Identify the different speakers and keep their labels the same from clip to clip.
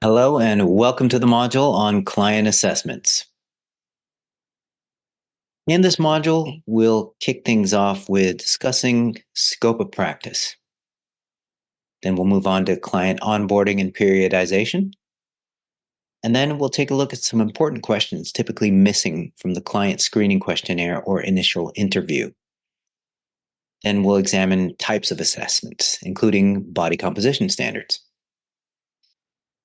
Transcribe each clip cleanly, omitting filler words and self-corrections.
Speaker 1: Hello and welcome to the module on client assessments. In this module, we'll kick things off with discussing scope of practice. Then we'll move on to client onboarding and periodization. And then we'll take a look at some important questions typically missing from the client screening questionnaire or initial interview. Then we'll examine types of assessments, including body composition standards.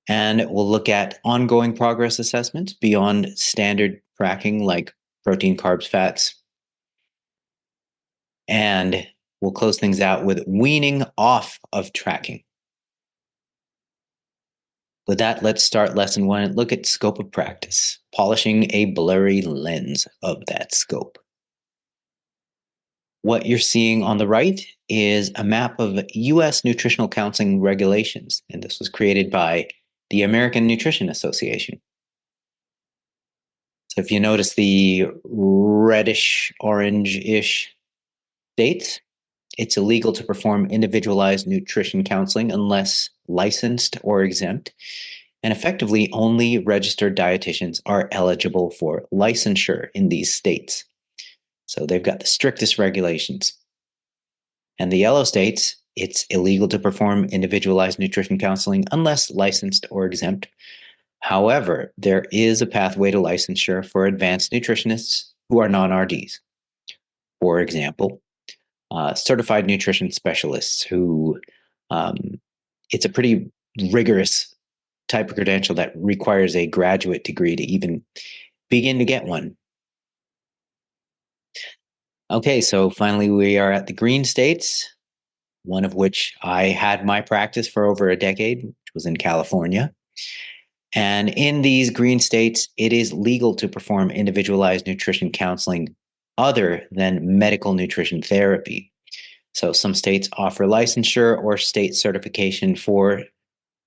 Speaker 1: And we'll look at ongoing progress assessments beyond standard tracking like protein, carbs, fats. And we'll close things out with weaning off of tracking. With that, let's start lesson 1 and look at scope of practice, polishing a blurry lens of that scope. What you're seeing on the right is a map of U.S. nutritional counseling regulations, and this was created by the American Nutrition Association. So if you notice the reddish, orange-ish states, it's illegal to perform individualized nutrition counseling unless licensed or exempt, and effectively only registered dietitians are eligible for licensure in these states. So they've got the strictest regulations. And the yellow states, it's illegal to perform individualized nutrition counseling unless licensed or exempt. However, there is a pathway to licensure for advanced nutritionists who are non-RDs. For example, certified nutrition specialists who it's a pretty rigorous type of credential that requires a graduate degree to even begin to get one. Okay, so finally we are at the green states, one of which I had my practice for over a decade, which was in California. And in these green states, it is legal to perform individualized nutrition counseling other than medical nutrition therapy. So some states offer licensure or state certification for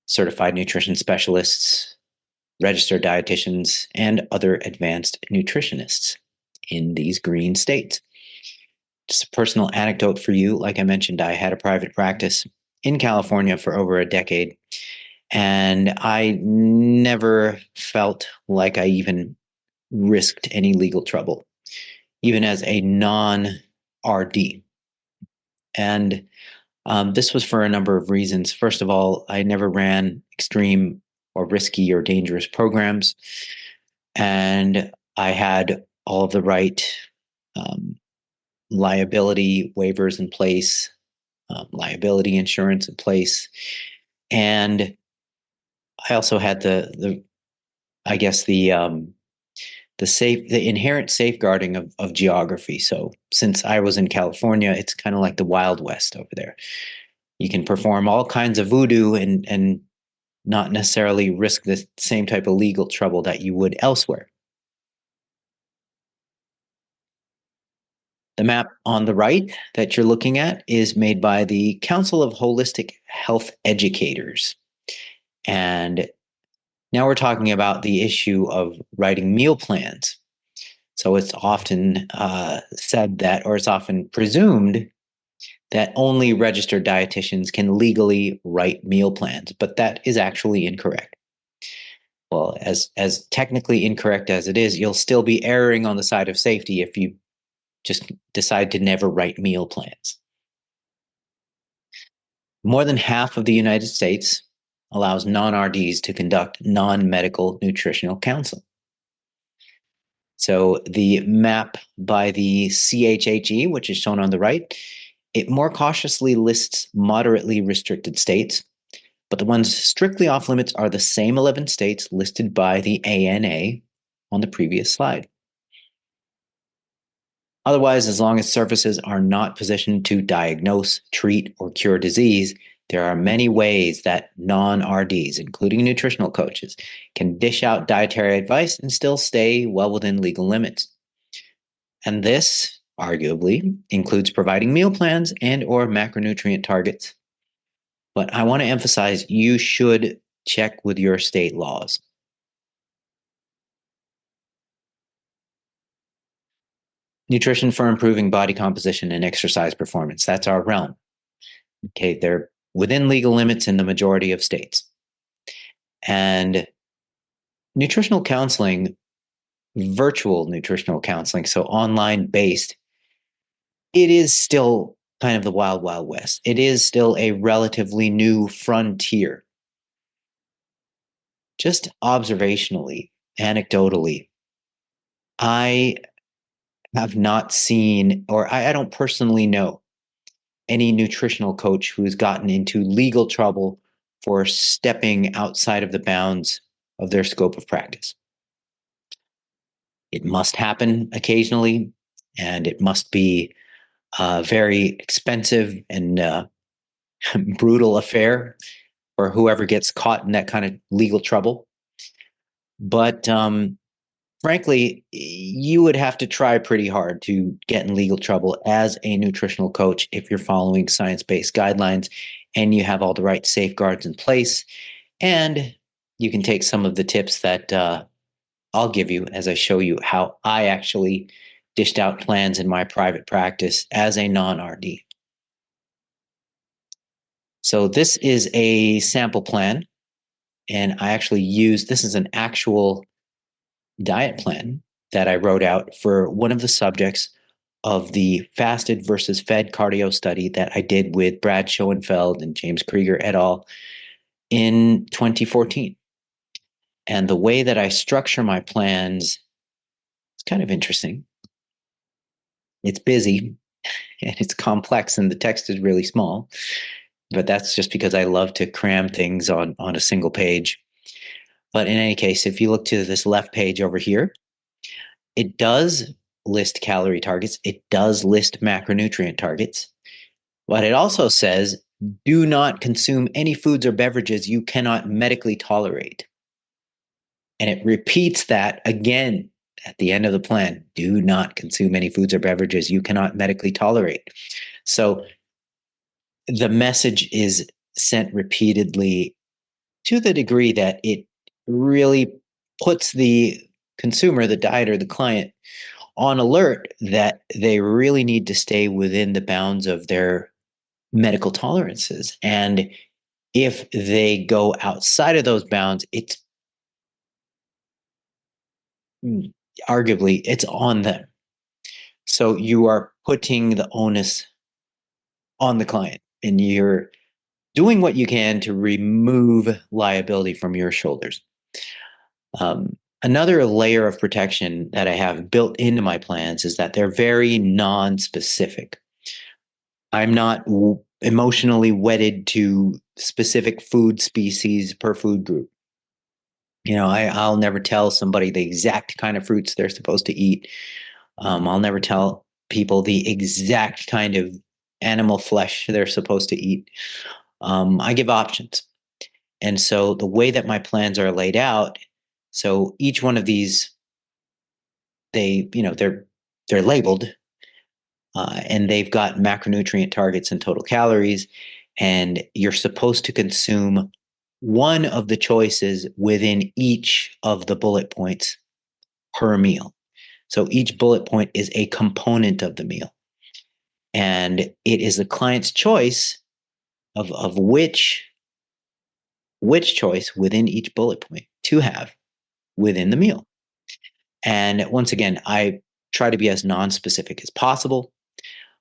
Speaker 1: certified nutrition specialists, registered dietitians, and other advanced nutritionists in these green states. Just a personal anecdote for you. Like I mentioned, I had a private practice in California for over a decade, and I never felt like I even risked any legal trouble, even as a non-RD. And this was for a number of reasons. First of all, I never ran extreme or risky or dangerous programs, and I had all of the right liability waivers in place, liability insurance in place, and I also had the inherent safeguarding of geography. So since I was in California, it's kind of like the Wild West over there. You can perform all kinds of voodoo and not necessarily risk the same type of legal trouble that you would elsewhere. The map on the right that you're looking at is made by the Council of Holistic Health Educators. And now we're talking about the issue of writing meal plans. So it's often said that, or it's often presumed that only registered dietitians can legally write meal plans, but that is actually incorrect. Well, as technically incorrect as it is, you'll still be erring on the side of safety if you just decide to never write meal plans. More than half of the United States allows non-RDs to conduct non-medical nutritional counseling. So the map by the CHHE, which is shown on the right, it more cautiously lists moderately restricted states, but the ones strictly off limits are the same 11 states listed by the ANA on the previous slide. Otherwise, as long as services are not positioned to diagnose, treat, or cure disease, there are many ways that non-RDs, including nutritional coaches, can dish out dietary advice and still stay well within legal limits. And this, arguably, includes providing meal plans and or macronutrient targets. But I want to emphasize you should check with your state laws. Nutrition for improving body composition and exercise performance. That's our realm. Okay, they're within legal limits in the majority of states. And nutritional counseling, virtual nutritional counseling, so online based, it is still kind of the wild, wild west. It is still a relatively new frontier. Just observationally, anecdotally, I have not seen, or I don't personally know any nutritional coach who's gotten into legal trouble for stepping outside of the bounds of their scope of practice. It must happen occasionally, and it must be a very expensive and brutal affair for whoever gets caught in that kind of legal trouble. But frankly, you would have to try pretty hard to get in legal trouble as a nutritional coach if you're following science-based guidelines and you have all the right safeguards in place. And you can take some of the tips that I'll give you as I show you how I actually dished out plans in my private practice as a non-RD. So this is a sample plan, and I actually use, this is an actual diet plan that I wrote out for one of the subjects of the fasted versus fed cardio study that I did with Brad Schoenfeld and James Krieger et al. In 2014. And the way that I structure my plans is kind of interesting. It's busy and it's complex, and the text is really small, but that's just because I love to cram things on a single page. But in any case, if you look to this left page over here, it does list calorie targets. It does list macronutrient targets. But it also says, do not consume any foods or beverages you cannot medically tolerate. And it repeats that again at the end of the plan. Do not consume any foods or beverages you cannot medically tolerate. So the message is sent repeatedly to the degree that it really puts the consumer, the dieter, the client on alert that they really need to stay within the bounds of their medical tolerances. And if they go outside of those bounds, it's arguably it's on them. So you are putting the onus on the client, and you're doing what you can to remove liability from your shoulders. Another layer of protection that I have built into my plans is that they're very non-specific. I'm not emotionally wedded to specific food species per food group. I'll never tell somebody the exact kind of fruits they're supposed to eat. I'll never tell people the exact kind of animal flesh they're supposed to eat. I give options. And so the way that my plans are laid out, so each one of these, they're labeled, and they've got macronutrient targets and total calories, and you're supposed to consume one of the choices within each of the bullet points per meal. So each bullet point is a component of the meal. And it is the client's choice of which choice within each bullet point to have within the meal. And once again, I try to be as non-specific as possible.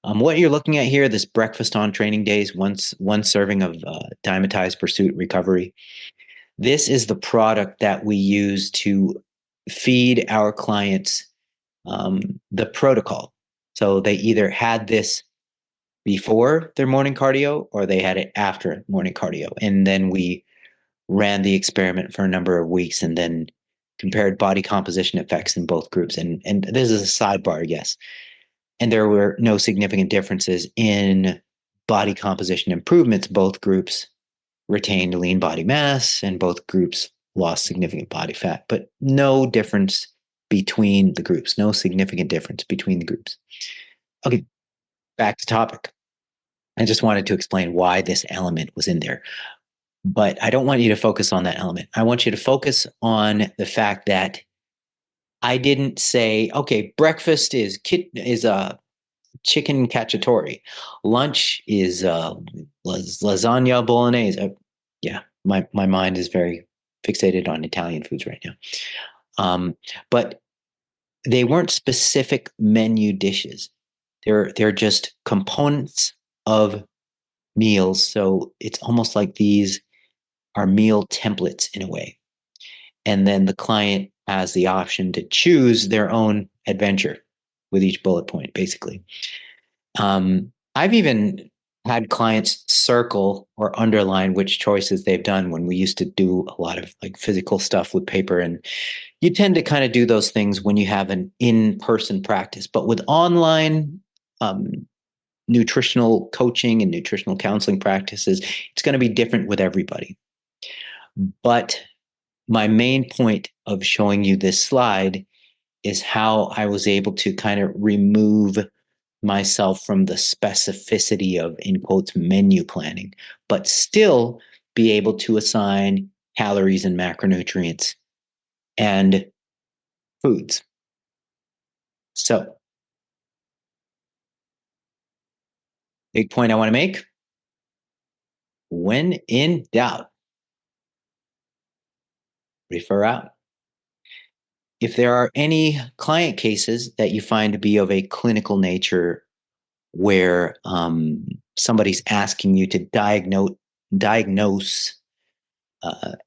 Speaker 1: What you're looking at here, this breakfast on training days, one serving of Dimetized Pursuit Recovery. This is the product that we use to feed our clients the protocol. So they either had this before their morning cardio or they had it after morning cardio. And then we ran the experiment for a number of weeks and then compared body composition effects in both groups. And this is a sidebar, yes. And there were no significant differences in body composition improvements. Both groups retained lean body mass and both groups lost significant body fat, but no difference between the groups, no significant difference between the groups. Okay, back to topic. I just wanted to explain why this element was in there. But I don't want you to focus on that element. I want you to focus on the fact that I didn't say, okay, breakfast is a chicken cacciatore. Lunch is lasagna bolognese. Yeah, my mind is very, fixated on Italian foods right now. But they weren't specific menu dishes. They're just components of meals. So it's almost like these are meal templates in a way. And then the client has the option to choose their own adventure with each bullet point, basically. I've even had clients circle or underline which choices they've done when we used to do a lot of like physical stuff with paper. And you tend to kind of do those things when you have an in-person practice. But with online nutritional coaching and nutritional counseling practices, it's going to be different with everybody. But my main point of showing you this slide is how I was able to kind of remove myself from the specificity of, in quotes, menu planning, but still be able to assign calories and macronutrients and foods. So, big point I want to make: when in doubt, refer out. If there are any client cases that you find to be of a clinical nature where somebody's asking you to diagnose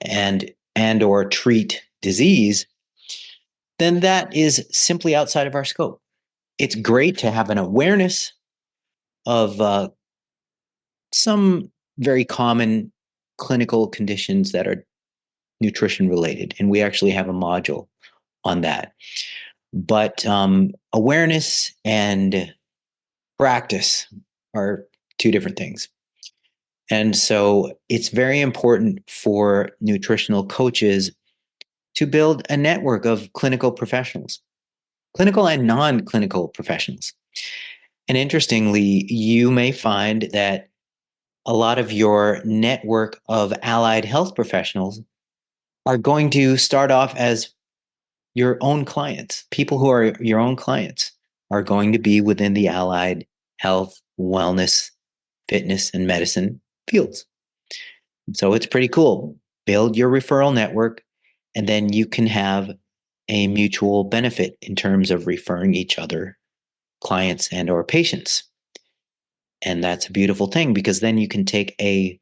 Speaker 1: and or treat disease, then that is simply outside of our scope. It's great to have an awareness of some very common clinical conditions that are nutrition related, and we actually have a module on that. But awareness and practice are two different things. And so it's very important for nutritional coaches to build a network of clinical professionals, clinical and non-clinical professionals. And interestingly, you may find that a lot of your network of allied health professionals are going to start off as your own clients. People who are your own clients are going to be within the allied health, wellness, fitness, and medicine fields. So it's pretty cool. Build your referral network, and then you can have a mutual benefit in terms of referring each other clients and or patients. And that's a beautiful thing, because then you can take a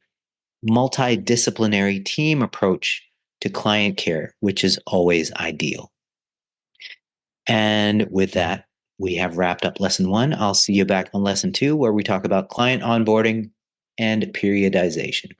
Speaker 1: multidisciplinary team approach to client care, which is always ideal. And with that, we have wrapped up lesson 1. I'll see you back on lesson 2, where we talk about client onboarding and periodization.